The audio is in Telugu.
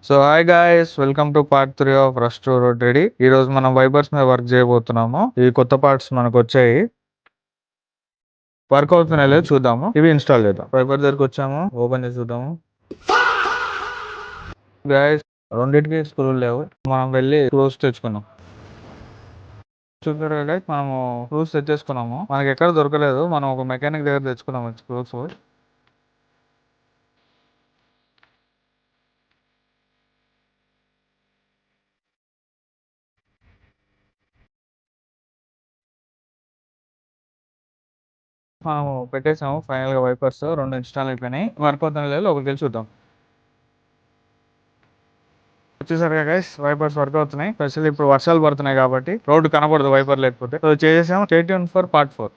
So hi guys, welcome to part 3 of rush to road ready. ఈ రోజు మనం వైబర్స్ మీద వర్క్ చేయబోతున్నాము. ఈ కొత్త పార్ట్స్ మనకు వచ్చాయి. వర్క్ అవుతున్నాయి లేదు చూద్దాము. ఇవి ఇన్స్టాల్ చేద్దాం. వైబర్ దగ్గరకు వచ్చాము, ఓపెన్ చేసి చూద్దాము. గాయస్, రెండింటికి స్క్రూలు లేవు. మనం వెళ్ళి స్క్రూస్ తెచ్చుకున్నాం. చూసారు గైస్, మనము స్క్రూస్ తెచ్చేసుకున్నాము. మనకి ఎక్కడ దొరకలేదు. మనం ఒక మెకానిక్ దగ్గర తెచ్చుకున్నాము స్క్రూస్. మనము పెట్టేసాము. ఫైనల్ గా వైపర్స్ రెండు ఇన్స్టాల్ అయిపోయినాయి. వర్క్ అవుతున్నాయి లేదు ఒకరికి వెళ్ళి చూద్దాం. వచ్చేసరిగా గైస్, వైపర్స్ వర్క్ అవుతున్నాయి. స్పెషల్ ఇప్పుడు వర్షాలు పడుతున్నాయి కాబట్టి రోడ్డు కనబడదు వైపర్ లేకపోతే. సో చేసేసాము. Stay tune for part 4.